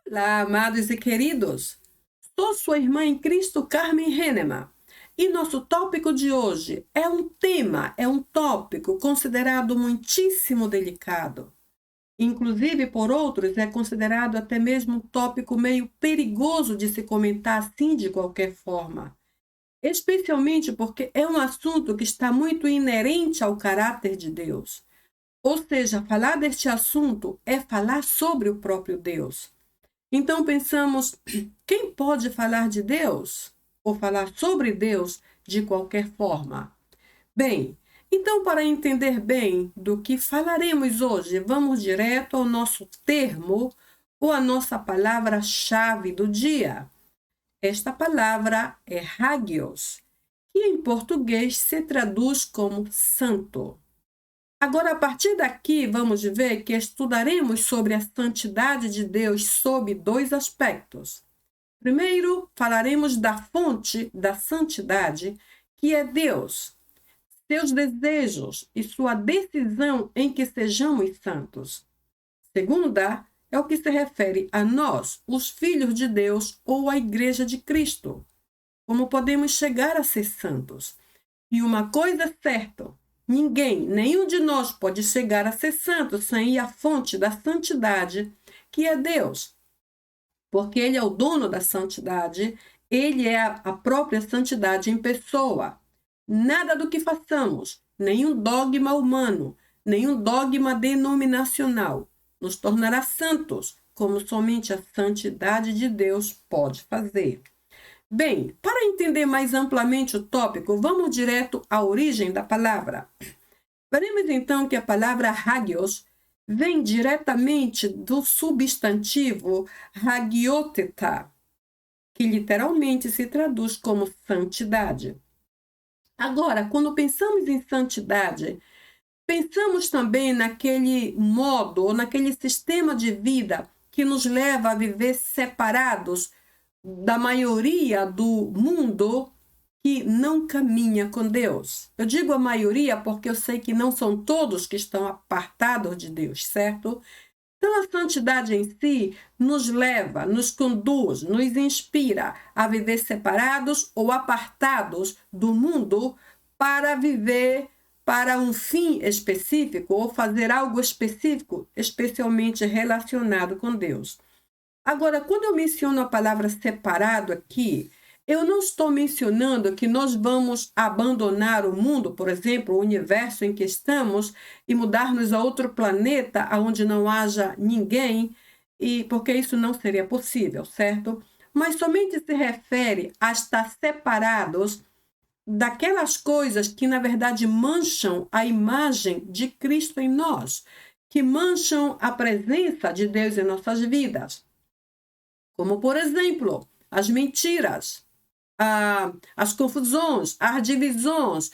Olá, amados e queridos. Sou sua irmã em Cristo, Carmen Henneman. E nosso tópico de hoje é um tópico considerado muitíssimo delicado. Inclusive, por outros, é considerado até mesmo um tópico meio perigoso de se comentar assim de qualquer forma. Especialmente porque é um assunto que está muito inerente ao caráter de Deus. Ou seja, falar deste assunto é falar sobre o próprio Deus. Então pensamos, quem pode falar de Deus? Ou falar sobre Deus de qualquer forma? Bem, então para entender bem do que falaremos hoje, vamos direto ao nosso termo ou à nossa palavra-chave do dia. Esta palavra é hagios, que em português se traduz como santo. Agora, a partir daqui, vamos ver que estudaremos sobre a santidade de Deus sob dois aspectos. Primeiro, falaremos da fonte da santidade, que é Deus, seus desejos e sua decisão em que sejamos santos. Segunda, é o que se refere a nós, os filhos de Deus ou a Igreja de Cristo. Como podemos chegar a ser santos? E uma coisa é certa, nenhum de nós pode chegar a ser santo sem ir à fonte da santidade, que é Deus. Porque Ele é o dono da santidade, Ele é a própria santidade em pessoa. Nada do que façamos, nenhum dogma humano, nenhum dogma denominacional, nos tornará santos, como somente a santidade de Deus pode fazer. Bem, para entender mais amplamente o tópico, vamos direto à origem da palavra. Veremos então que a palavra hagios vem diretamente do substantivo hagioteta, que literalmente se traduz como santidade. Agora, quando pensamos em santidade, pensamos também naquele modo ou naquele sistema de vida que nos leva a viver separados da maioria do mundo que não caminha com Deus. Eu digo a maioria porque eu sei que não são todos que estão apartados de Deus, certo? Então, a santidade em si nos leva, nos conduz, nos inspira a viver separados ou apartados do mundo para viver para um fim específico ou fazer algo específico, especialmente relacionado com Deus. Agora, quando eu menciono a palavra separado aqui, eu não estou mencionando que nós vamos abandonar o mundo, por exemplo, o universo em que estamos, e mudar-nos a outro planeta onde não haja ninguém, porque isso não seria possível, certo? Mas somente se refere a estar separados daquelas coisas que, na verdade, mancham a imagem de Cristo em nós, que mancham a presença de Deus em nossas vidas. Como, por exemplo, as mentiras, as confusões, as divisões,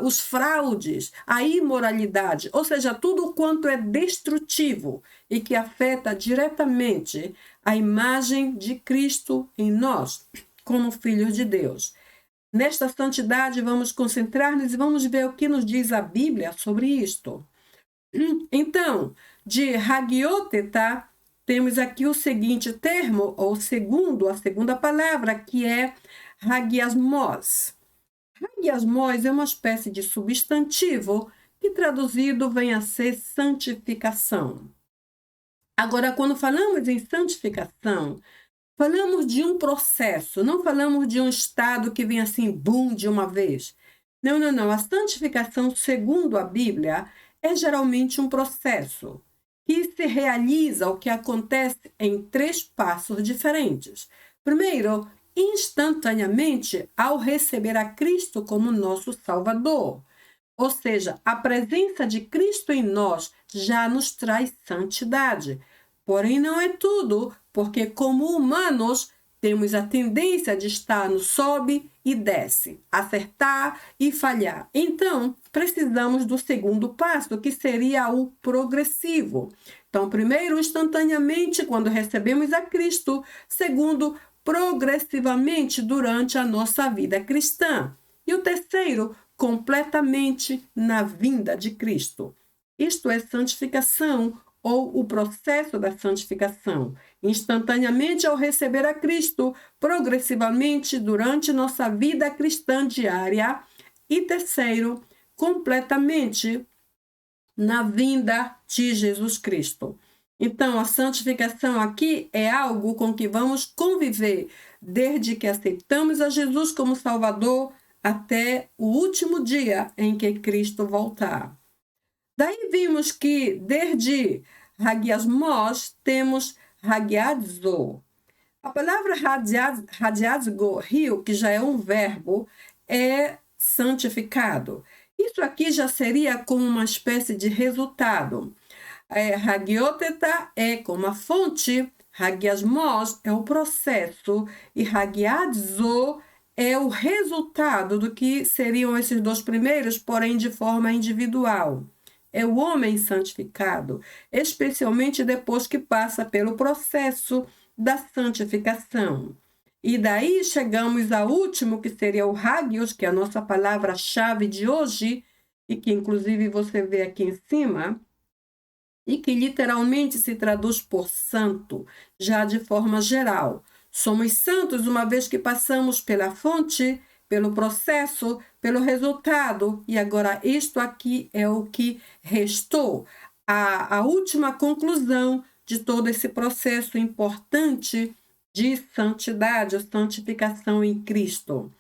os fraudes, a imoralidade, ou seja, tudo quanto é destrutivo e que afeta diretamente a imagem de Cristo em nós, como filhos de Deus. Nesta santidade, vamos concentrar-nos e vamos ver o que nos diz a Bíblia sobre isto. Então, de hagioteta, temos aqui o seguinte termo, ou a segunda palavra, que é hagiasmos. Hagiasmos é uma espécie de substantivo que traduzido vem a ser santificação. Agora, quando falamos em santificação, falamos de um processo, não falamos de um estado que vem assim, bum, de uma vez. Não. A santificação, segundo a Bíblia, é geralmente um processo que se realiza, o que acontece em 3 passos diferentes. Primeiro, instantaneamente, ao receber a Cristo como nosso Salvador. Ou seja, a presença de Cristo em nós já nos traz santidade. Porém, não é tudo, porque como humanos, temos a tendência de estar no sobe e desce, acertar e falhar. Então, precisamos do segundo passo, que seria o progressivo. Então, primeiro, instantaneamente, quando recebemos a Cristo. Segundo, progressivamente durante a nossa vida cristã. E o terceiro, completamente na vinda de Cristo. Isto é santificação ou o processo da santificação, instantaneamente ao receber a Cristo, progressivamente durante nossa vida cristã diária. E terceiro, completamente na vinda de Jesus Cristo. Então, a santificação aqui é algo com que vamos conviver desde que aceitamos a Jesus como Salvador até o último dia em que Cristo voltar. Daí vimos que desde hagiasmos temos hagiadzo. A palavra hagiazo, rio, que já é um verbo, é santificado. Isso aqui já seria como uma espécie de resultado. Hagioteta é como a fonte, hagiasmos é o processo e hagiadzo é o resultado do que seriam esses dois primeiros, porém de forma individual. É o homem santificado, especialmente depois que passa pelo processo da santificação. E daí chegamos ao último, que seria o hagios, que é a nossa palavra-chave de hoje, e que inclusive você vê aqui em cima, e que literalmente se traduz por santo, já de forma geral. Somos santos uma vez que passamos pela fonte, pelo processo, pelo resultado, e agora isto aqui é o que restou, a última conclusão de todo esse processo importante de santidade, ou santificação em Cristo.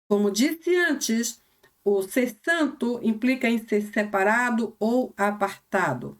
Como disse antes, o ser santo implica em ser separado ou apartado.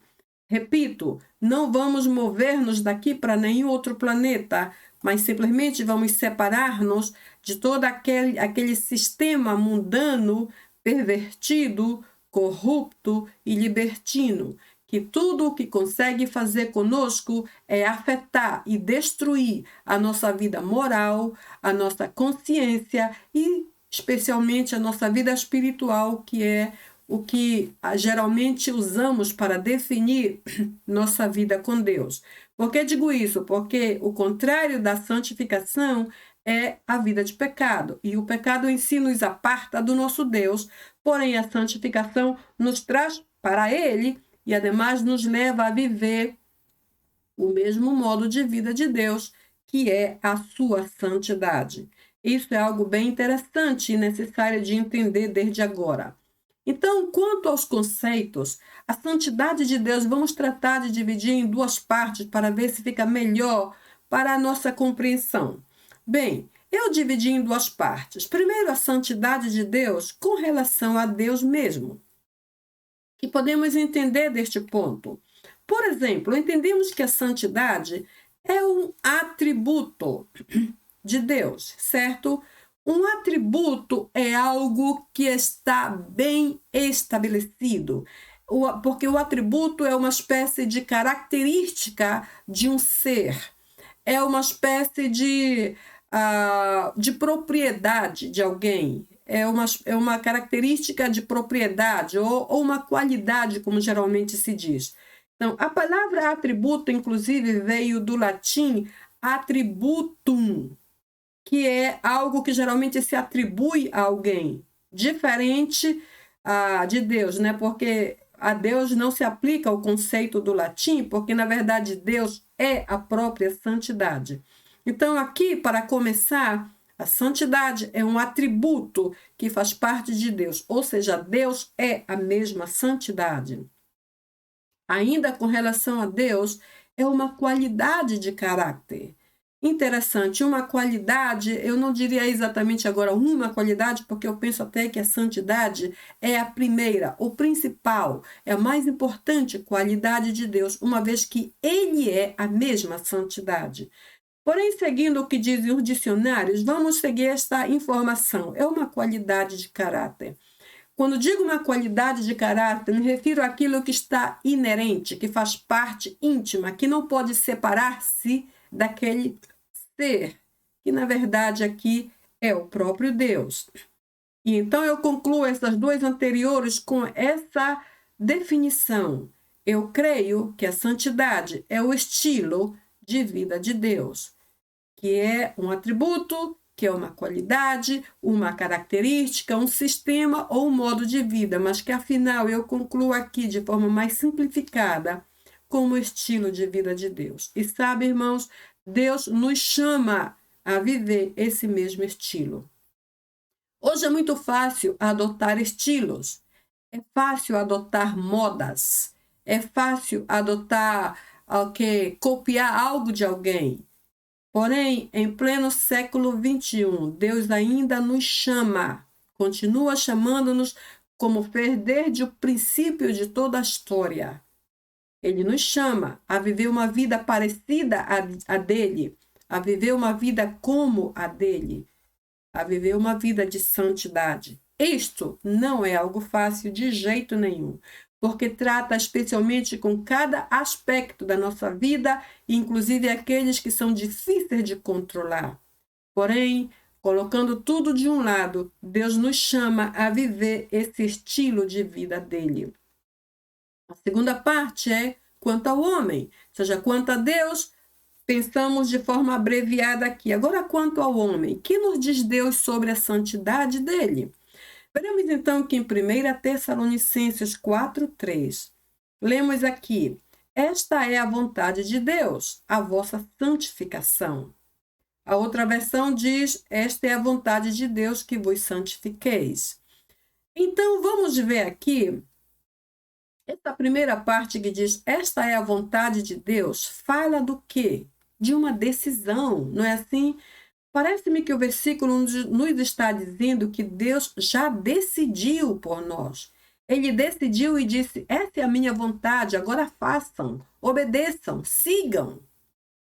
Repito, não vamos mover-nos daqui para nenhum outro planeta, mas simplesmente vamos separar-nos de todo aquele sistema mundano, pervertido, corrupto e libertino, que tudo o que consegue fazer conosco é afetar e destruir a nossa vida moral, a nossa consciência e especialmente a nossa vida espiritual, que é o que geralmente usamos para definir nossa vida com Deus. Por que digo isso? Porque o contrário da santificação é a vida de pecado. E o pecado em si nos aparta do nosso Deus, porém a santificação nos traz para Ele e, ademais, nos leva a viver o mesmo modo de vida de Deus, que é a sua santidade. Isso é algo bem interessante e necessário de entender desde agora. Então, quanto aos conceitos, a santidade de Deus, vamos tratar de dividir em duas partes para ver se fica melhor para a nossa compreensão. Bem, eu dividi em duas partes. Primeiro, a santidade de Deus com relação a Deus mesmo, que podemos entender deste ponto. Por exemplo, entendemos que a santidade é um atributo de Deus, certo? Um atributo é algo que está bem estabelecido, porque o atributo é uma espécie de característica de um ser, é uma espécie de propriedade de alguém, é uma característica de propriedade ou uma qualidade, como geralmente se diz. Então, a palavra atributo, inclusive, veio do latim attributum, que é algo que geralmente se atribui a alguém, diferente de Deus, né? Porque a Deus não se aplica o conceito do latim, porque, na verdade, Deus é a própria santidade. Então, aqui, para começar, a santidade é um atributo que faz parte de Deus, ou seja, Deus é a mesma santidade. Ainda com relação a Deus, é uma qualidade de caráter. Interessante, uma qualidade, eu não diria exatamente agora uma qualidade, porque eu penso até que a santidade é a primeira, o principal, é a mais importante qualidade de Deus, uma vez que Ele é a mesma santidade. Porém, seguindo o que dizem os dicionários, vamos seguir esta informação, é uma qualidade de caráter. Quando digo uma qualidade de caráter, me refiro àquilo que está inerente, que faz parte íntima, que não pode separar-se daquele ser, que na verdade aqui é o próprio Deus. E então eu concluo essas duas anteriores com essa definição. Eu creio que a santidade é o estilo de vida de Deus, que é um atributo, que é uma qualidade, uma característica, um sistema ou um modo de vida, mas que afinal eu concluo aqui de forma mais simplificada como estilo de vida de Deus. E sabe, irmãos, Deus nos chama a viver esse mesmo estilo. Hoje é muito fácil adotar estilos, é fácil adotar modas, é fácil adotar, copiar algo de alguém. Porém, em pleno século XXI, Deus ainda nos chama, continua chamando-nos como fez desde o princípio de toda a história. Ele nos chama a viver uma vida parecida à dele, a viver uma vida como a dele, a viver uma vida de santidade. Isto não é algo fácil de jeito nenhum, porque trata especialmente com cada aspecto da nossa vida, inclusive aqueles que são difíceis de controlar. Porém, colocando tudo de um lado, Deus nos chama a viver esse estilo de vida dele. A segunda parte é quanto ao homem, ou seja, quanto a Deus, pensamos de forma abreviada aqui. Agora, quanto ao homem, que nos diz Deus sobre a santidade dele? Veremos então que em 1 Tessalonicenses 4:3, lemos aqui: esta é a vontade de Deus, a vossa santificação. A outra versão diz: esta é a vontade de Deus, que vos santifiqueis. Então, vamos ver aqui, essa primeira parte que diz: esta é a vontade de Deus, fala do quê? De uma decisão, não é assim? Parece-me que o versículo nos está dizendo que Deus já decidiu por nós. Ele decidiu e disse: essa é a minha vontade, agora façam, obedeçam, sigam.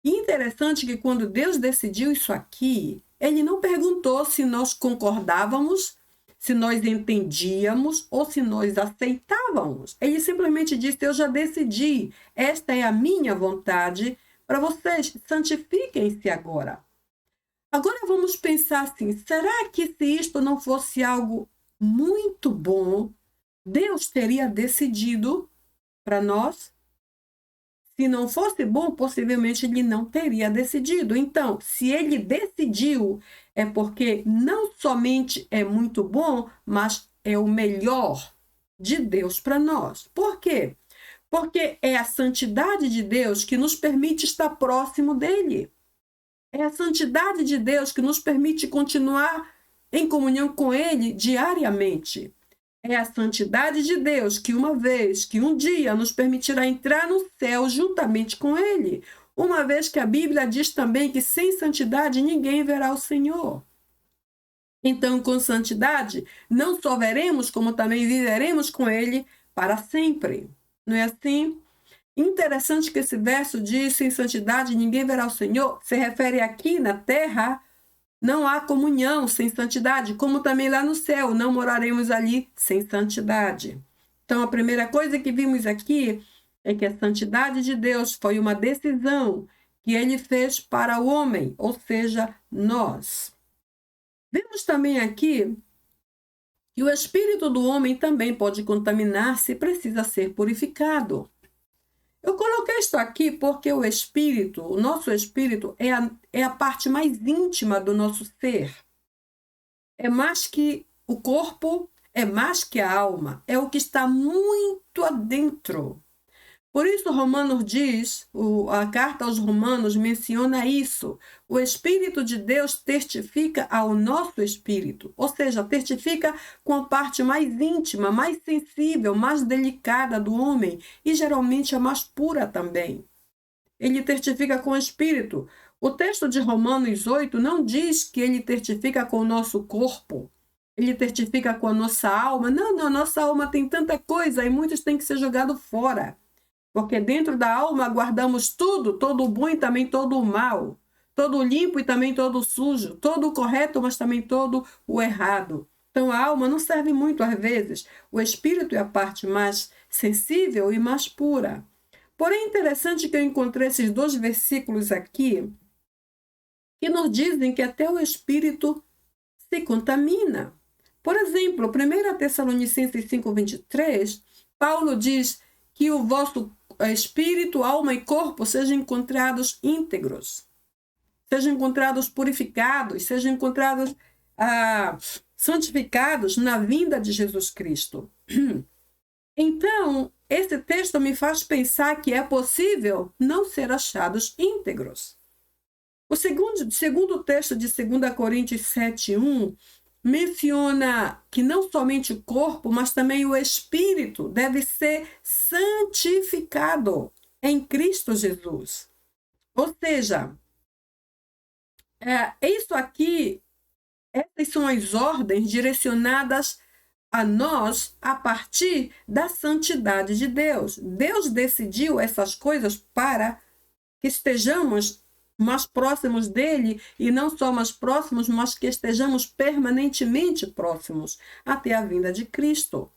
E interessante que quando Deus decidiu isso aqui, ele não perguntou se nós concordávamos, se nós entendíamos ou se nós aceitávamos. Ele simplesmente disse: eu já decidi, esta é a minha vontade para vocês, santifiquem-se agora. Agora vamos pensar assim, será que se isto não fosse algo muito bom, Deus teria decidido para nós? Se não fosse bom, possivelmente ele não teria decidido. Então, se ele decidiu, é porque não somente é muito bom, mas é o melhor de Deus para nós. Por quê? Porque é a santidade de Deus que nos permite estar próximo dele. É a santidade de Deus que nos permite continuar em comunhão com ele diariamente. É a santidade de Deus que um dia nos permitirá entrar no céu juntamente com ele. Uma vez que a Bíblia diz também que sem santidade ninguém verá o Senhor. Então, com santidade, não só veremos, como também viveremos com ele para sempre. Não é assim? Interessante que esse verso diz: sem santidade ninguém verá o Senhor. Se refere aqui na terra, não há comunhão sem santidade, como também lá no céu, não moraremos ali sem santidade. Então, a primeira coisa que vimos aqui é que a santidade de Deus foi uma decisão que ele fez para o homem, ou seja, nós. Vemos também aqui que o espírito do homem também pode contaminar-se e precisa ser purificado. Eu coloquei isso aqui porque o espírito, o nosso espírito, é a parte mais íntima do nosso ser. É mais que o corpo, é mais que a alma, é o que está muito adentro. Por isso, Romanos diz, a carta aos Romanos menciona isso. O Espírito de Deus testifica ao nosso espírito, ou seja, testifica com a parte mais íntima, mais sensível, mais delicada do homem e geralmente a mais pura também. Ele testifica com o espírito. O texto de Romanos 8 não diz que ele testifica com o nosso corpo, ele testifica com a nossa alma. Não, a nossa alma tem tanta coisa e muitos têm que ser jogados fora. Porque dentro da alma guardamos tudo, todo o bom e também todo o mal, todo o limpo e também todo o sujo, todo o correto, mas também todo o errado. Então a alma não serve muito às vezes. O espírito é a parte mais sensível e mais pura. Porém, é interessante que eu encontrei esses 2 versículos aqui que nos dizem que até o espírito se contamina. Por exemplo, 1 Tessalonicenses 5:23, Paulo diz que o vosso espírito, alma e corpo sejam encontrados íntegros, sejam encontrados purificados, sejam encontrados santificados na vinda de Jesus Cristo. Então, esse texto me faz pensar que é possível não ser achados íntegros. O segundo texto de 2 Coríntios 7:1 menciona que não somente o corpo, mas também o espírito deve ser santificado em Cristo Jesus. Ou seja, isso aqui, essas são as ordens direcionadas a nós a partir da santidade de Deus. Deus decidiu essas coisas para que estejamos mais próximos dele, e não só mais próximos, mas que estejamos permanentemente próximos até a vinda de Cristo.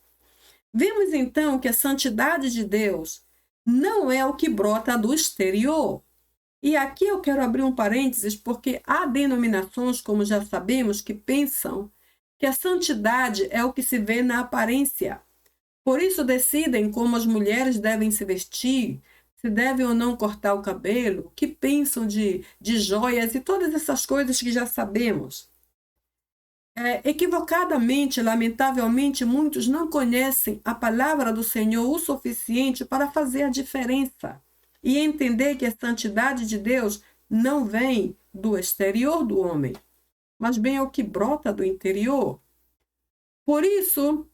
Vimos então que a santidade de Deus não é o que brota do exterior. E aqui eu quero abrir um parênteses, porque há denominações, como já sabemos, que pensam que a santidade é o que se vê na aparência. Por isso decidem como as mulheres devem se vestir, se devem ou não cortar o cabelo, que pensam de joias e todas essas coisas que já sabemos. Equivocadamente, lamentavelmente, muitos não conhecem a palavra do Senhor o suficiente para fazer a diferença e entender que a santidade de Deus não vem do exterior do homem, mas bem é o que brota do interior. Por isso,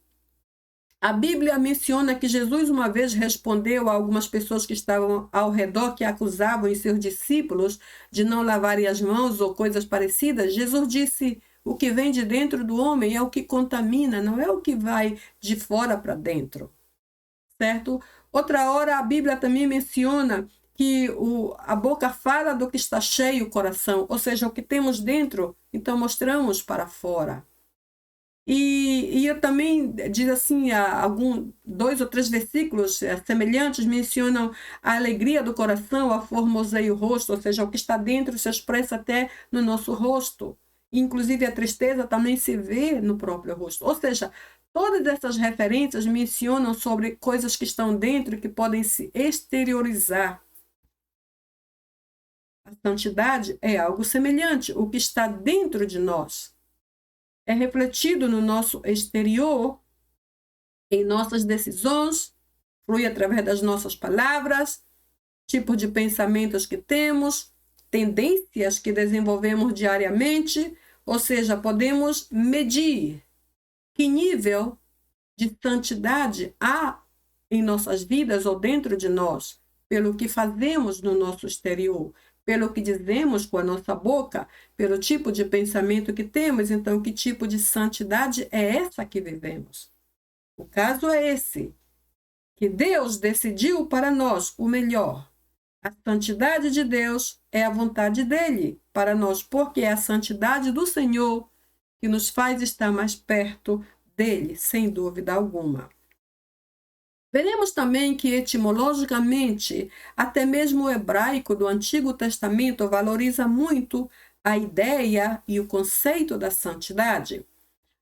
a Bíblia menciona que Jesus uma vez respondeu a algumas pessoas que estavam ao redor, que acusavam os seus discípulos de não lavarem as mãos ou coisas parecidas. Jesus disse: o que vem de dentro do homem é o que contamina, não é o que vai de fora para dentro. Certo? Outra hora, a Bíblia também menciona que a boca fala do que está cheio o coração, ou seja, o que temos dentro, então mostramos para fora. E eu também diz assim, dois ou três versículos semelhantes mencionam a alegria do coração, a formoseia o rosto, ou seja, o que está dentro se expressa até no nosso rosto. Inclusive a tristeza também se vê no próprio rosto. Ou seja, todas essas referências mencionam sobre coisas que estão dentro e que podem se exteriorizar. A santidade é algo semelhante, o que está dentro de nós é refletido no nosso exterior, em nossas decisões, flui através das nossas palavras, tipo de pensamentos que temos, tendências que desenvolvemos diariamente, ou seja, podemos medir que nível de santidade há em nossas vidas ou dentro de nós, pelo que fazemos no nosso exterior, pelo que dizemos com a nossa boca, pelo tipo de pensamento que temos. Então, que tipo de santidade é essa que vivemos? O caso é esse, que Deus decidiu para nós o melhor. A santidade de Deus é a vontade dele para nós, porque é a santidade do Senhor que nos faz estar mais perto dele, sem dúvida alguma. Veremos também que, etimologicamente, até mesmo o hebraico do Antigo Testamento valoriza muito a ideia e o conceito da santidade.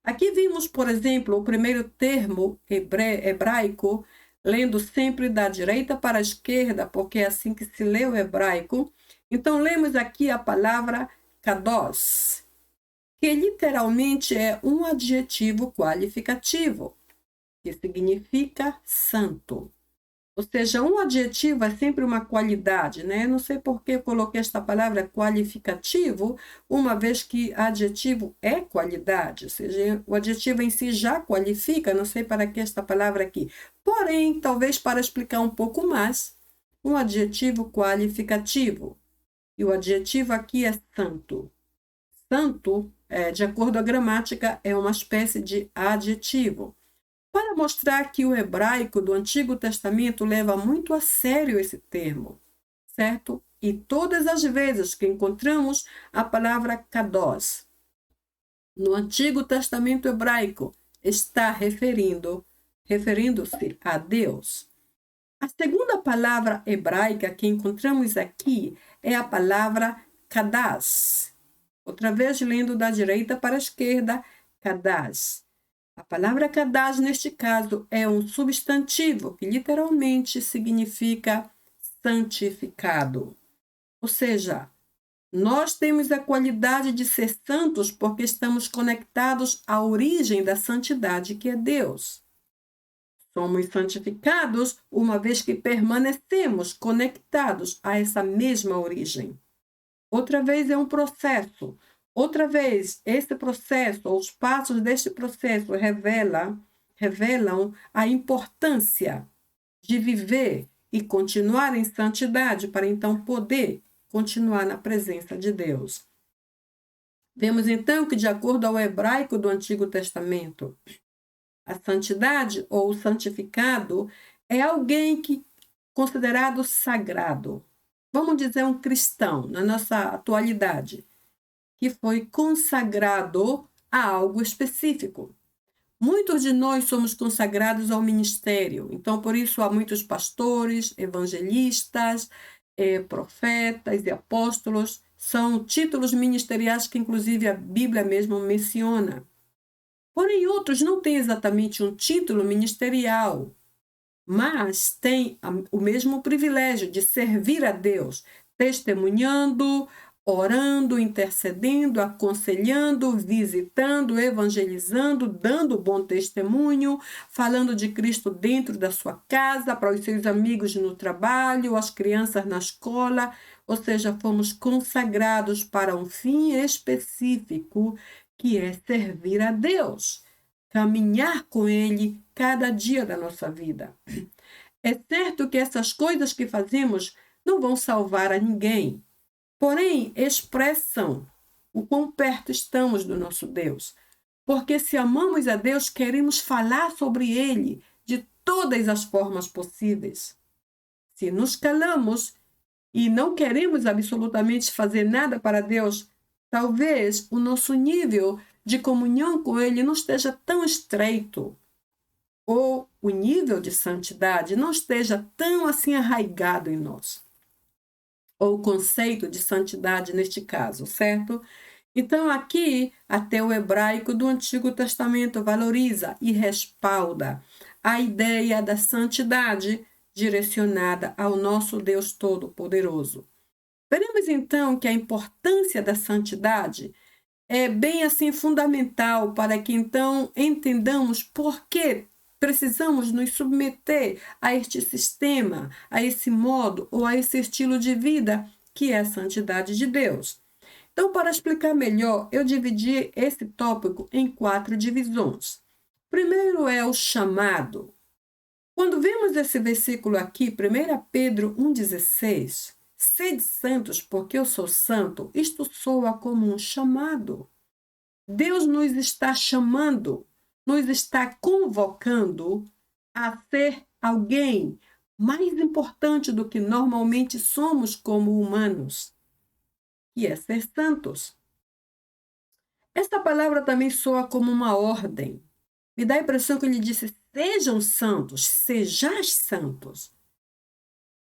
Aqui vimos, por exemplo, o primeiro termo hebraico, lendo sempre da direita para a esquerda, porque é assim que se lê o hebraico. Então, lemos aqui a palavra kadosh, que literalmente é um adjetivo qualificativo, que significa santo. Ou seja, um adjetivo é sempre uma qualidade, né? Não sei por que eu coloquei esta palavra qualificativo, uma vez que adjetivo é qualidade, ou seja, o adjetivo em si já qualifica, não sei para que esta palavra aqui. Porém, talvez para explicar um pouco mais, um adjetivo qualificativo. E o adjetivo aqui é santo. Santo, de acordo com a gramática, é uma espécie de adjetivo. Para mostrar que o hebraico do Antigo Testamento leva muito a sério esse termo, certo? E todas as vezes que encontramos a palavra kadosh no Antigo Testamento hebraico, está referindo-se a Deus. A segunda palavra hebraica que encontramos aqui é a palavra kadash. Outra vez, lendo da direita para a esquerda, kadash. A palavra kadash, neste caso, é um substantivo que literalmente significa santificado. Ou seja, nós temos a qualidade de ser santos porque estamos conectados à origem da santidade, que é Deus. Somos santificados uma vez que permanecemos conectados a essa mesma origem. Outra vez é um processo. Outra vez, esse processo, ou os passos deste processo revelam a importância de viver e continuar em santidade para então poder continuar na presença de Deus. Vemos então que, de acordo ao hebraico do Antigo Testamento, a santidade ou o santificado é alguém considerado sagrado. Vamos dizer um cristão, na nossa atualidade, que foi consagrado a algo específico. Muitos de nós somos consagrados ao ministério, então por isso há muitos pastores, evangelistas, profetas e apóstolos. São títulos ministeriais que inclusive a Bíblia mesmo menciona. Porém, outros não têm exatamente um título ministerial, mas têm o mesmo privilégio de servir a Deus, testemunhando, orando, intercedendo, aconselhando, visitando, evangelizando, dando bom testemunho, falando de Cristo dentro da sua casa, para os seus amigos no trabalho, as crianças na escola. Ou seja, fomos consagrados para um fim específico, que é servir a Deus, caminhar com Ele cada dia da nossa vida. É certo que essas coisas que fazemos não vão salvar a ninguém, porém expressam o quão perto estamos do nosso Deus. Porque se amamos a Deus, queremos falar sobre Ele de todas as formas possíveis. Se nos calamos e não queremos absolutamente fazer nada para Deus, talvez o nosso nível de comunhão com Ele não esteja tão estreito, ou o nível de santidade não esteja tão assim arraigado em nós. Ou o conceito de santidade neste caso, certo? Então aqui, até o hebraico do Antigo Testamento valoriza e respalda a ideia da santidade direcionada ao nosso Deus Todo-Poderoso. Veremos então que a importância da santidade é bem assim fundamental para que então entendamos por que precisamos nos submeter a este sistema, a esse modo ou a esse estilo de vida que é a santidade de Deus. Então, para explicar melhor, eu dividi esse tópico em 4 divisões. Primeiro é o chamado. Quando vemos esse versículo aqui, 1 Pedro 1,16, sede santos porque eu sou santo, isto soa como um chamado. Deus nos está chamando, nos está convocando a ser alguém mais importante do que normalmente somos como humanos, que é ser santos. Esta palavra também soa como uma ordem. Me dá a impressão que ele disse, sejam santos, sejais santos.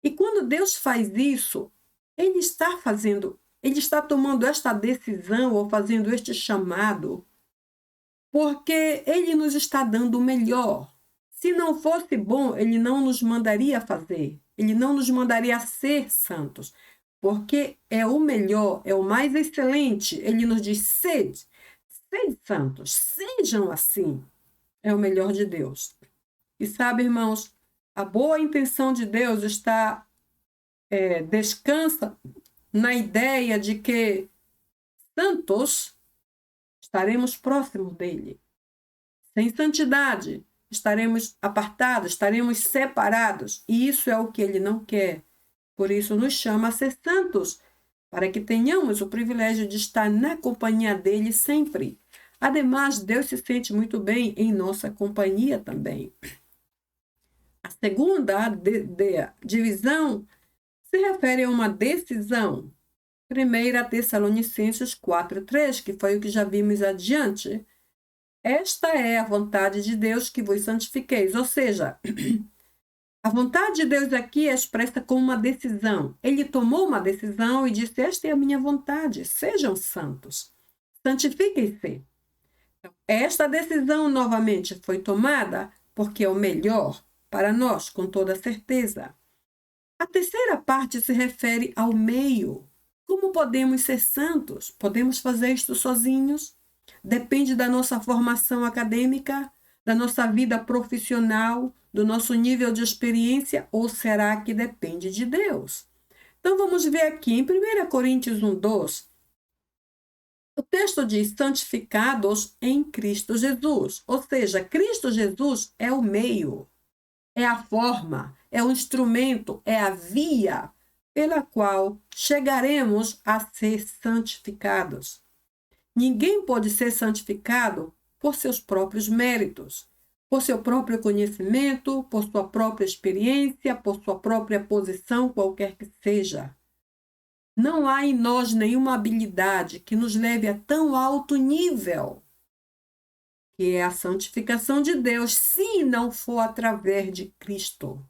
E quando Deus faz isso, Ele está tomando esta decisão ou fazendo este chamado, porque Ele nos está dando o melhor. Se não fosse bom, Ele não nos mandaria fazer, Ele não nos mandaria ser santos, porque é o melhor, é o mais excelente. Ele nos diz, sede santos, sejam assim. É o melhor de Deus. E sabe, irmãos, a boa intenção de Deus descansa na ideia de que santos estaremos próximos dele. Sem santidade, estaremos apartados, estaremos separados. E isso é o que ele não quer. Por isso nos chama a ser santos, para que tenhamos o privilégio de estar na companhia dele sempre. Ademais, Deus se sente muito bem em nossa companhia também. A segunda divisão se refere a uma decisão. 1 Tessalonicenses 4,3, que foi o que já vimos adiante. Esta é a vontade de Deus que vos santifiqueis. Ou seja, a vontade de Deus aqui é expressa como uma decisão. Ele tomou uma decisão e disse, esta é a minha vontade, sejam santos, santifiquem-se. Esta decisão, novamente, foi tomada porque é o melhor para nós, com toda certeza. A terceira parte se refere ao meio. Como podemos ser santos? Podemos fazer isto sozinhos? Depende da nossa formação acadêmica, da nossa vida profissional do nosso nível de experiência ou será que depende de Deus? Então vamos ver aqui em 1 Coríntios 1:2. O texto diz santificados em Cristo Jesus. Ou seja, Cristo Jesus é o meio, é a forma, é o instrumento, é a via pela qual chegaremos a ser santificados. Ninguém pode ser santificado por seus próprios méritos, por seu próprio conhecimento, por sua própria experiência, por sua própria posição, qualquer que seja. Não há em nós nenhuma habilidade que nos leve a tão alto nível, que é a santificação de Deus, se não for através de Cristo.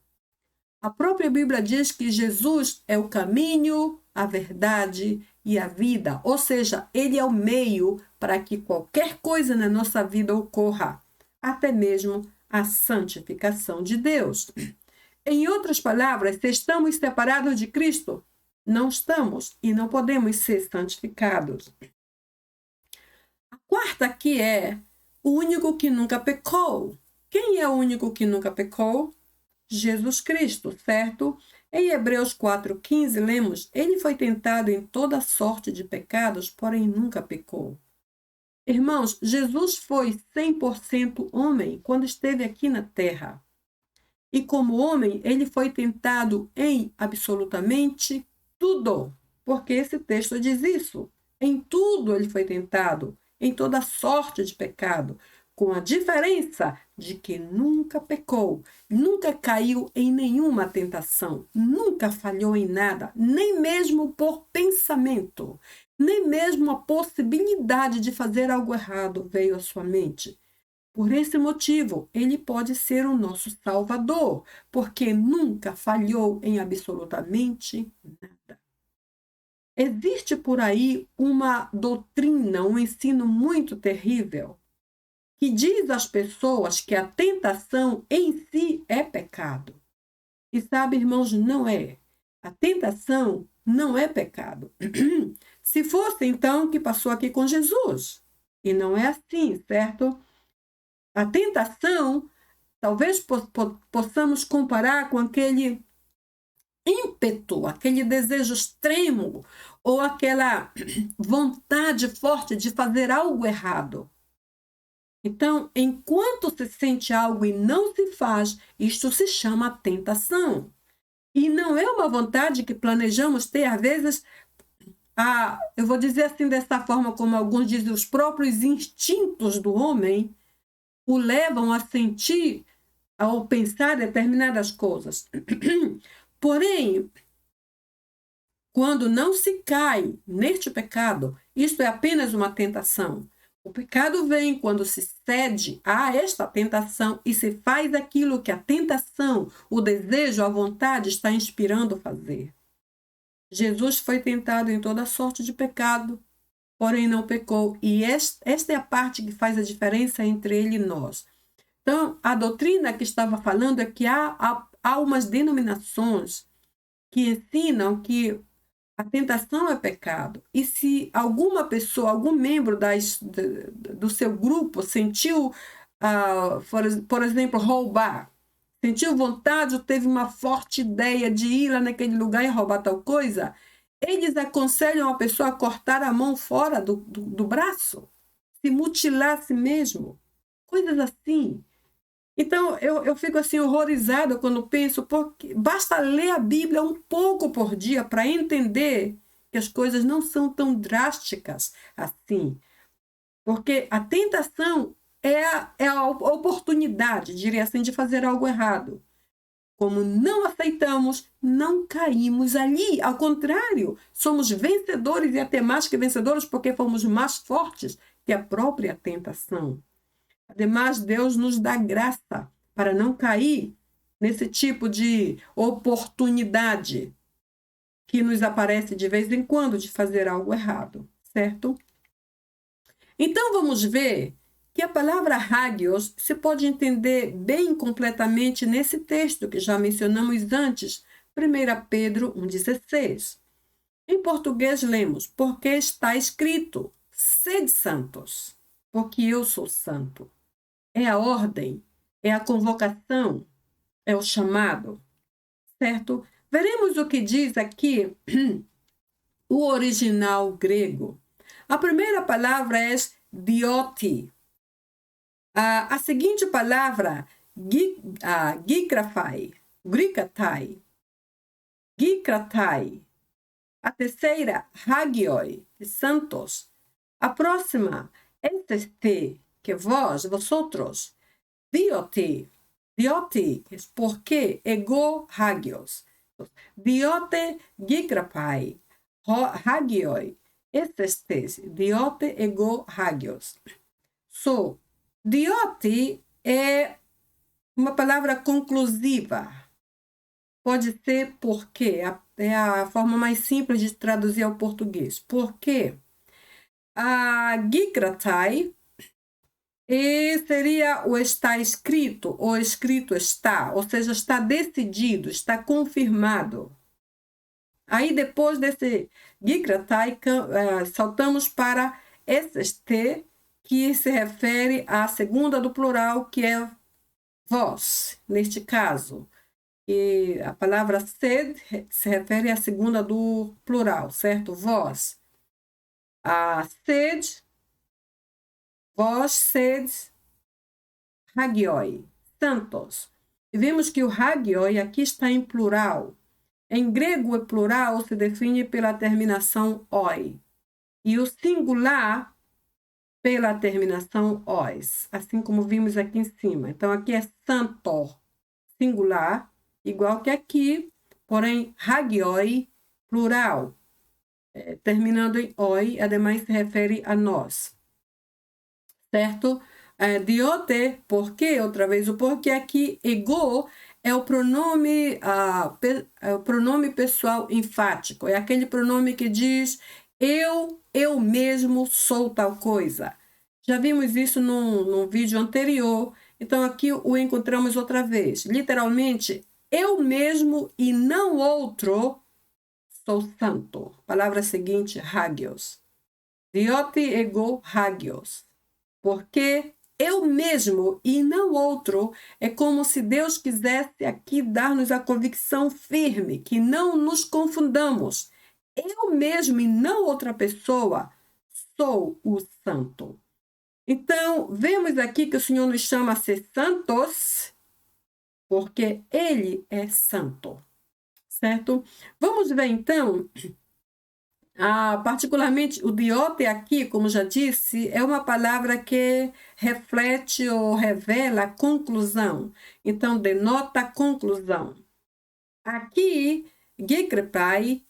A própria Bíblia diz que Jesus é o caminho, a verdade e a vida, ou seja, ele é o meio para que qualquer coisa na nossa vida ocorra, até mesmo a santificação de Deus. Em outras palavras, se estamos separados de Cristo, não estamos e não podemos ser santificados. A quarta aqui é o único que nunca pecou. Quem é o único que nunca pecou? Jesus Cristo, certo? Em Hebreus 4:15, lemos: ele foi tentado em toda sorte de pecados, porém nunca pecou. Irmãos, Jesus foi 100% homem quando esteve aqui na terra. E como homem, ele foi tentado em absolutamente tudo, porque esse texto diz isso. Em tudo ele foi tentado, em toda sorte de pecado, com a diferença de que nunca pecou, nunca caiu em nenhuma tentação, nunca falhou em nada, nem mesmo por pensamento, nem mesmo a possibilidade de fazer algo errado veio à sua mente. Por esse motivo, ele pode ser o nosso Salvador, porque nunca falhou em absolutamente nada. Existe por aí uma doutrina, um ensino muito terrível, que diz às pessoas que a tentação em si é pecado. E sabe, irmãos, não é. A tentação não é pecado. Se fosse, então, o que passou aqui com Jesus. E não é assim, certo? A tentação, talvez possamos comparar com aquele ímpeto, aquele desejo extremo ou aquela vontade forte de fazer algo errado. Então, enquanto se sente algo e não se faz, isto se chama tentação. E não é uma vontade que planejamos ter, às vezes, eu vou dizer assim dessa forma, como alguns dizem, os próprios instintos do homem o levam a sentir, ao pensar determinadas coisas. Porém, quando não se cai neste pecado, isto é apenas uma tentação. O pecado vem quando se cede a esta tentação e se faz aquilo que a tentação, o desejo, a vontade está inspirando a fazer. Jesus foi tentado em toda sorte de pecado, porém não pecou. E esta é a parte que faz a diferença entre ele e nós. Então, a doutrina que estava falando é que há umas denominações que ensinam que a tentação é pecado. E se alguma pessoa, algum membro do seu grupo sentiu, por exemplo, roubar, sentiu vontade ou teve uma forte ideia de ir lá naquele lugar e roubar tal coisa, eles aconselham a pessoa a cortar a mão fora do braço, se mutilar a si mesmo, coisas assim. Então, eu fico assim horrorizada quando penso, porque basta ler a Bíblia um pouco por dia para entender que as coisas não são tão drásticas assim. Porque a tentação é a oportunidade, diria assim, de fazer algo errado. Como não aceitamos, não caímos ali. Ao contrário, somos vencedores e até mais que vencedores porque fomos mais fortes que a própria tentação. Ademais, Deus nos dá graça para não cair nesse tipo de oportunidade que nos aparece de vez em quando de fazer algo errado, certo? Então, vamos ver que a palavra hagios se pode entender bem completamente nesse texto que já mencionamos antes, 1 Pedro 1,16. Em português, lemos, porque está escrito, sede santos, porque eu sou santo. É a ordem, é a convocação. é o chamado, certo? Veremos o que diz aqui o original grego. A primeira palavra é dioti. A seguinte palavra, gikratai, gikratai. A terceira, hagioi, santos. A próxima, este, que vós, vosotros. Dioti, porque, ego, hagios. Diote, gikrapai, hagioi, estes, diote, ego, hagios. So, diote é uma palavra conclusiva. Pode ser porque, é a forma mais simples de traduzir ao português. Porque a gikratai seria o está escrito, ou escrito está, ou seja, está decidido, está confirmado. Aí depois desse gikratai, saltamos para este, que se refere à segunda do plural, que é vós, neste caso. E a palavra sed se refere à segunda do plural, certo? Vós. A sed, vós, sed, hagioi, santos. E vemos que o hagioi aqui está em plural. Em grego, o plural se define pela terminação oi. E o singular pela terminação ois, assim como vimos aqui em cima. Então, aqui é santo, singular, igual que aqui, porém, hagioi, plural, terminando em oi, ademais se refere a nós. Certo? Diote, porque, outra vez o porque aqui, ego, é o pronome pessoal enfático, é aquele pronome que diz eu mesmo sou tal coisa. Já vimos isso num vídeo anterior, então aqui o encontramos outra vez. Literalmente, eu mesmo e não outro sou santo. Palavra seguinte, hagios. Diote ego hagios. Porque eu mesmo e não outro, é como se Deus quisesse aqui dar-nos a convicção firme, que não nos confundamos. Eu mesmo e não outra pessoa sou o santo. Então, vemos aqui que o Senhor nos chama a ser santos, porque Ele é santo, certo? Vamos ver, então, particularmente o diote aqui, como já disse, é uma palavra que reflete ou revela a conclusão. Então, denota conclusão. Aqui, gikrepai,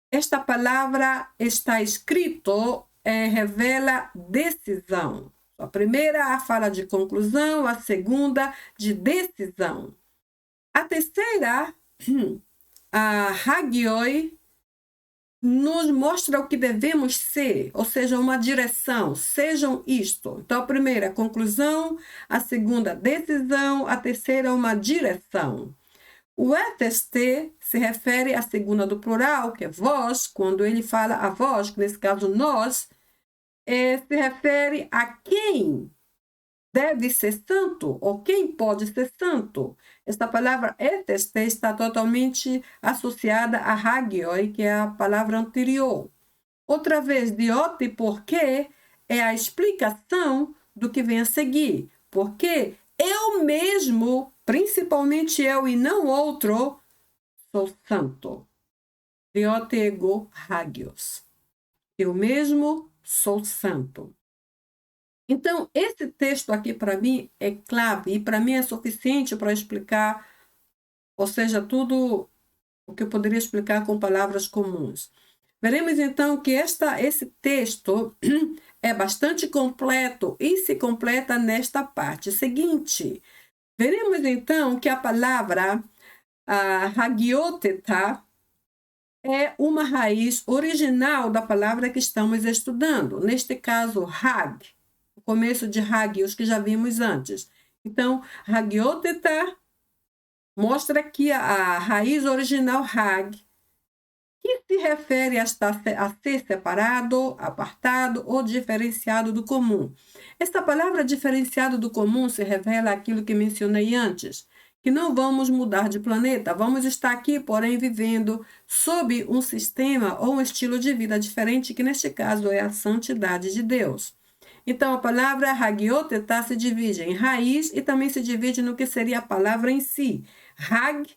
esta palavra está escrito, revela decisão. A primeira fala de conclusão, a segunda de decisão. A terceira, a hagioi, nos mostra o que devemos ser, ou seja, uma direção, sejam isto. Então, a primeira, conclusão, a segunda, decisão, a terceira, uma direção. O ETST se refere à segunda do plural, que é vós, quando ele fala a vós, que nesse caso nós, se refere a quem deve ser santo, ou quem pode ser santo. Esta palavra ETST está totalmente associada a hagioi, que é a palavra anterior. Outra vez, diote, porque é a explicação do que vem a seguir. Porque eu mesmo, principalmente eu e não outro, sou santo. Diote ego hagios. Eu mesmo sou santo. Então, esse texto aqui, para mim, é clave e para mim é suficiente para explicar, ou seja, tudo o que eu poderia explicar com palavras comuns. Veremos, então, que esse texto é bastante completo e se completa nesta parte seguinte. Veremos, então, que a palavra hagioteta é uma raiz original da palavra que estamos estudando. Neste caso, hag, o começo de hagios, que já vimos antes. Então, hagioteta mostra aqui a raiz original hag, que se refere a ser separado, apartado ou diferenciado do comum. Esta palavra diferenciado do comum se revela aquilo que mencionei antes, que não vamos mudar de planeta, vamos estar aqui, porém, vivendo sob um sistema ou um estilo de vida diferente, que neste caso é a santidade de Deus. Então, a palavra hagiotetá se divide em raiz e também se divide no que seria a palavra em si. Hag,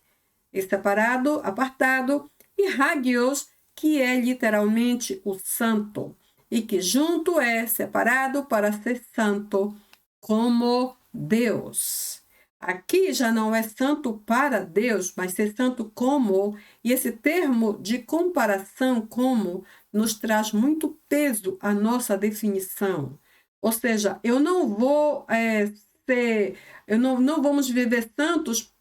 separado, apartado, e hagios, que é literalmente o santo, e que junto é separado para ser santo como Deus. Aqui já não é santo para Deus, mas ser santo como, e esse termo de comparação como nos traz muito peso à nossa definição. Ou seja, eu não vou não vamos viver santos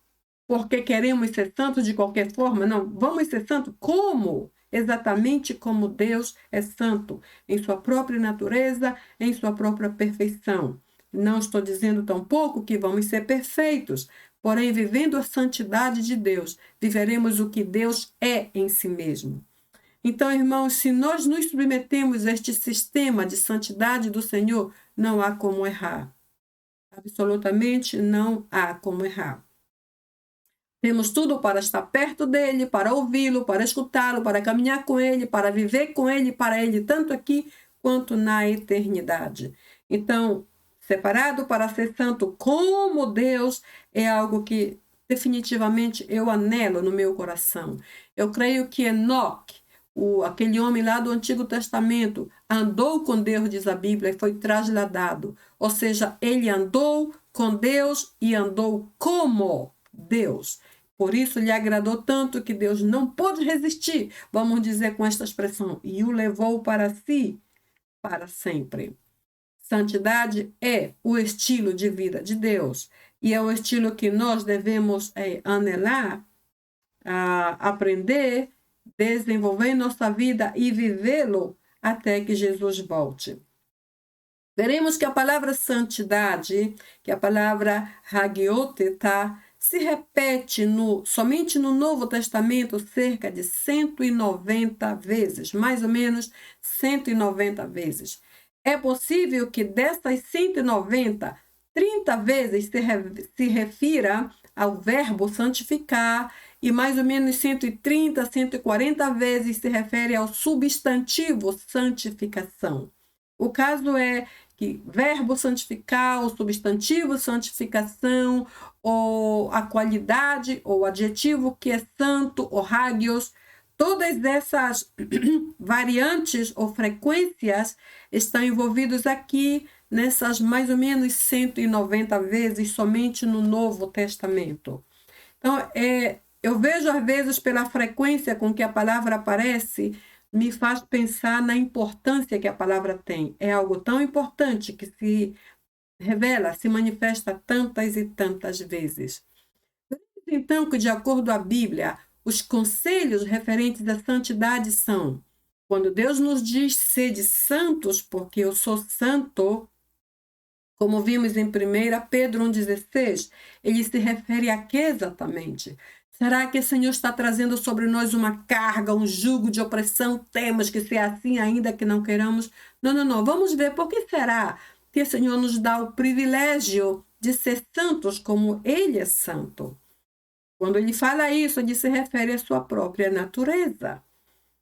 porque queremos ser santos de qualquer forma, não. Vamos ser santos como? Exatamente como Deus é santo, em sua própria natureza, em sua própria perfeição. Não estou dizendo tampouco que vamos ser perfeitos, porém, vivendo a santidade de Deus, viveremos o que Deus é em si mesmo. Então, irmãos, se nós nos submetemos a este sistema de santidade do Senhor, não há como errar. Absolutamente não há como errar. Temos tudo para estar perto dele, para ouvi-lo, para escutá-lo, para caminhar com ele, para viver com ele, para ele, tanto aqui quanto na eternidade. Então, separado para ser santo como Deus é algo que definitivamente eu anelo no meu coração. Eu creio que Enoque, aquele homem lá do Antigo Testamento, andou com Deus, diz a Bíblia, e foi trasladado. Ou seja, ele andou com Deus e andou como Deus. Por isso lhe agradou tanto que Deus não pôde resistir, vamos dizer com esta expressão, e o levou para si para sempre. Santidade é o estilo de vida de Deus e é o estilo que nós devemos anelar, aprender, desenvolver em nossa vida e vivê-lo até que Jesus volte. Veremos que a palavra santidade, que a palavra hagiotetá, se repete somente no Novo Testamento cerca de 190 vezes, mais ou menos 190 vezes. É possível que dessas 190, 30 vezes se refira ao verbo santificar e mais ou menos 130, 140 vezes se refere ao substantivo santificação. O caso é que verbo santificar, o substantivo santificação, ou a qualidade, ou o adjetivo que é santo, ou hagios, todas essas variantes ou frequências estão envolvidas aqui nessas mais ou menos 190 vezes somente no Novo Testamento. Então, eu vejo às vezes pela frequência com que a palavra aparece, me faz pensar na importância que a palavra tem. É algo tão importante que se revela, se manifesta tantas e tantas vezes. Então, que de acordo à Bíblia, os conselhos referentes à santidade são: quando Deus nos diz sede santos, porque eu sou santo, como vimos em 1 Pedro 1,16, ele se refere a quê exatamente? Será que o Senhor está trazendo sobre nós uma carga, um jugo de opressão? Temos que ser assim, ainda que não queiramos? Não. Vamos ver por que será que o Senhor nos dá o privilégio de ser santos como Ele é santo. Quando ele fala isso, ele se refere à sua própria natureza.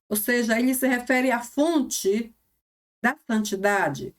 Ou seja, ele se refere à fonte da santidade.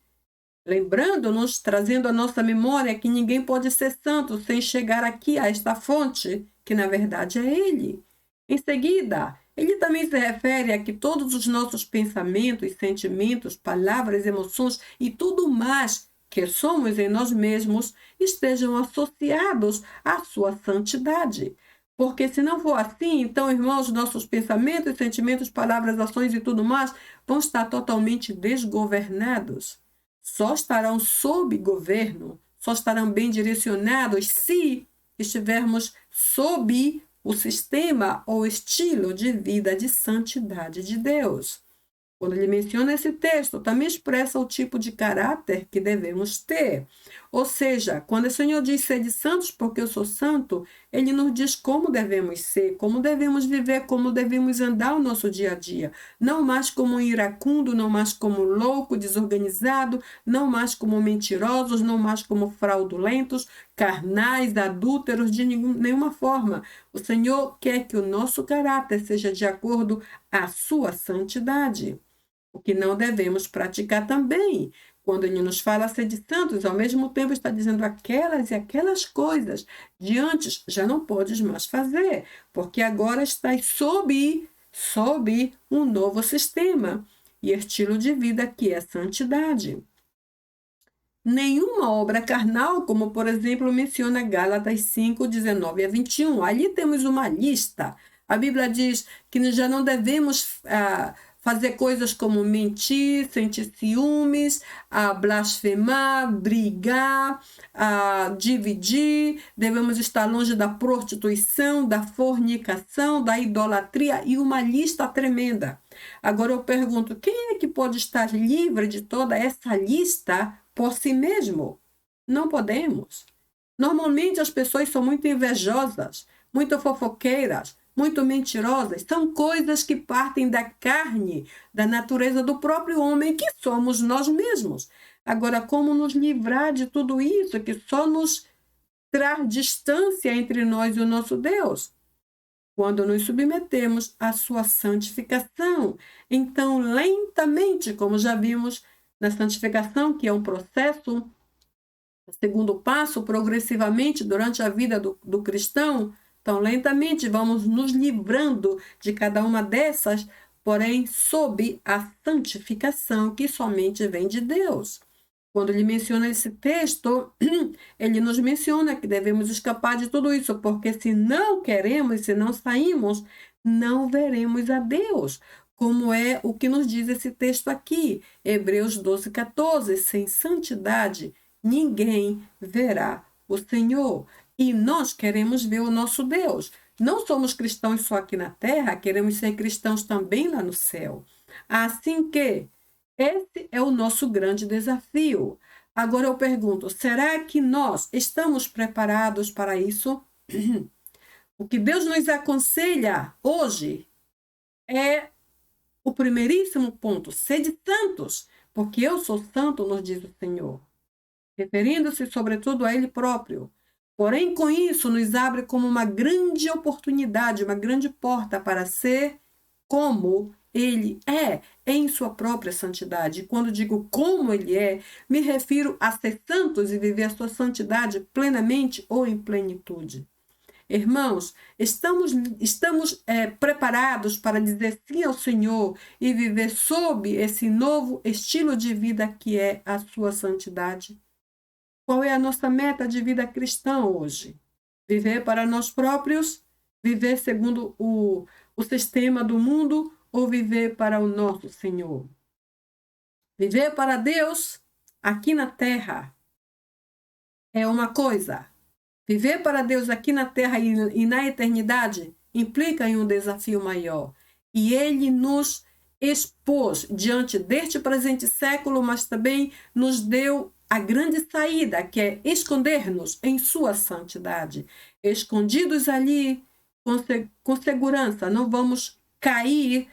Lembrando-nos, trazendo à nossa memória que ninguém pode ser santo sem chegar aqui a esta fonte, que na verdade é Ele. Em seguida, ele também se refere a que todos os nossos pensamentos, sentimentos, palavras, emoções e tudo mais que somos em nós mesmos estejam associados à sua santidade. Porque se não for assim, então, irmãos, nossos pensamentos, sentimentos, palavras, ações e tudo mais vão estar totalmente desgovernados. Só estarão sob governo, só estarão bem direcionados se estivermos sob o sistema ou estilo de vida de santidade de Deus. Quando ele menciona esse texto, também expressa o tipo de caráter que devemos ter. Ou seja, quando o Senhor diz sede santos porque eu sou santo, ele nos diz como devemos ser, como devemos viver, como devemos andar o nosso dia a dia. Não mais como um iracundo, não mais como louco, desorganizado, não mais como mentirosos, não mais como fraudulentos, carnais, adúlteros, de nenhuma forma. O Senhor quer que o nosso caráter seja de acordo à sua santidade. O que não devemos praticar também. Quando ele nos fala ser de santos, ao mesmo tempo está dizendo aquelas e aquelas coisas de antes já não podes mais fazer, porque agora estás sob um novo sistema e estilo de vida que é santidade. Nenhuma obra carnal, como por exemplo menciona Gálatas 5, 19 a 21. Ali temos uma lista. A Bíblia diz que já não devemos fazer coisas como mentir, sentir ciúmes, blasfemar, brigar, dividir. Devemos estar longe da prostituição, da fornicação, da idolatria e uma lista tremenda. Agora eu pergunto, quem é que pode estar livre de toda essa lista por si mesmo? Não podemos. Normalmente as pessoas são muito invejosas, muito fofoqueiras, muito mentirosas. São coisas que partem da carne, da natureza do próprio homem, que somos nós mesmos. Agora, como nos livrar de tudo isso que só nos traz distância entre nós e o nosso Deus? Quando nos submetemos à sua santificação. Então, lentamente, como já vimos na santificação, que é um processo, o segundo passo, progressivamente, durante a vida do cristão, então, lentamente, vamos nos livrando de cada uma dessas, porém, sob a santificação que somente vem de Deus. Quando ele menciona esse texto, ele nos menciona que devemos escapar de tudo isso, porque se não queremos, se não saímos, não veremos a Deus, como é o que nos diz esse texto aqui, Hebreus 12, 14, sem santidade ninguém verá o Senhor. E nós queremos ver o nosso Deus. Não somos cristãos só aqui na terra, queremos ser cristãos também lá no céu. Assim que esse é o nosso grande desafio. Agora eu pergunto, será que nós estamos preparados para isso? O que Deus nos aconselha hoje é o primeiríssimo ponto, sede santos, porque eu sou santo, nos diz o Senhor, referindo-se sobretudo a Ele próprio. Porém, com isso, nos abre como uma grande oportunidade, uma grande porta para ser como Ele é em sua própria santidade. E quando digo como Ele é, me refiro a ser santos e viver a sua santidade plenamente ou em plenitude. Irmãos, estamos preparados para dizer sim ao Senhor e viver sob esse novo estilo de vida que é a sua santidade? Qual é a nossa meta de vida cristã hoje? Viver para nós próprios? Viver segundo o sistema do mundo? Ou viver para o nosso Senhor? Viver para Deus aqui na terra é uma coisa. Viver para Deus aqui na terra e na eternidade implica em um desafio maior. E Ele nos expôs diante deste presente século, mas também nos deu a grande saída, que é esconder-nos em sua santidade. Escondidos ali, com segurança, não vamos cair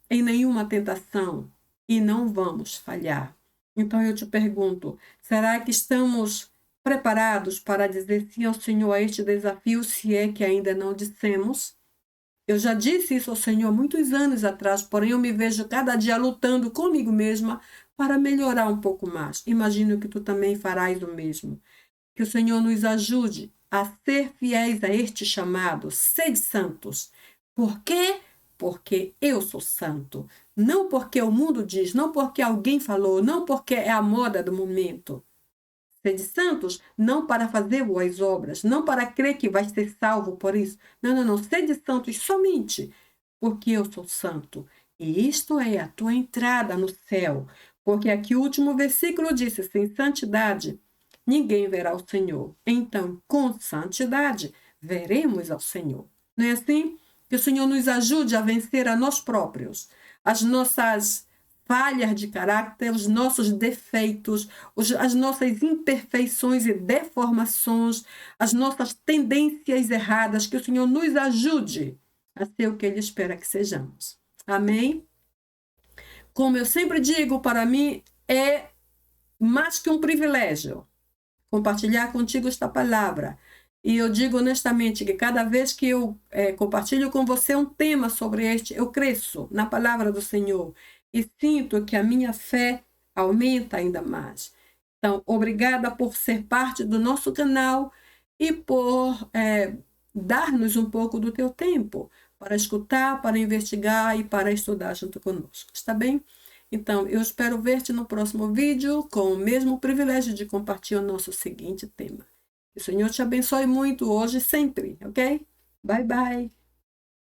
em nenhuma tentação e não vamos falhar. Então eu te pergunto, será que estamos preparados para dizer sim ao Senhor a este desafio, se é que ainda não dissemos? Eu já disse isso ao Senhor muitos anos atrás, porém eu me vejo cada dia lutando comigo mesma para melhorar um pouco mais. Imagino que tu também farás o mesmo. Que o Senhor nos ajude a ser fiéis a este chamado. Sede santos. Por quê? Porque eu sou santo. Não porque o mundo diz, não porque alguém falou, não porque é a moda do momento. Sede santos, não para fazer boas obras, não para crer que vai ser salvo por isso. Não. Sede santos somente porque eu sou santo. E isto é a tua entrada no céu. Porque aqui o último versículo disse, sem santidade, ninguém verá o Senhor. Então, com santidade, veremos ao Senhor. Não é assim? Que o Senhor nos ajude a vencer a nós próprios, as nossas falhas de caráter, os nossos defeitos, as nossas imperfeições e deformações, as nossas tendências erradas, que o Senhor nos ajude a ser o que Ele espera que sejamos. Amém? Como eu sempre digo, para mim é mais que um privilégio compartilhar contigo esta palavra. E eu digo honestamente que cada vez que eu compartilho com você um tema sobre este, eu cresço na palavra do Senhor e sinto que a minha fé aumenta ainda mais. Então, obrigada por ser parte do nosso canal e por dar-nos um pouco do teu tempo para escutar, para investigar e para estudar junto conosco. Está bem? Então, eu espero ver-te no próximo vídeo com o mesmo privilégio de compartilhar o nosso seguinte tema. Que o Senhor te abençoe muito hoje e sempre, ok? Bye, bye!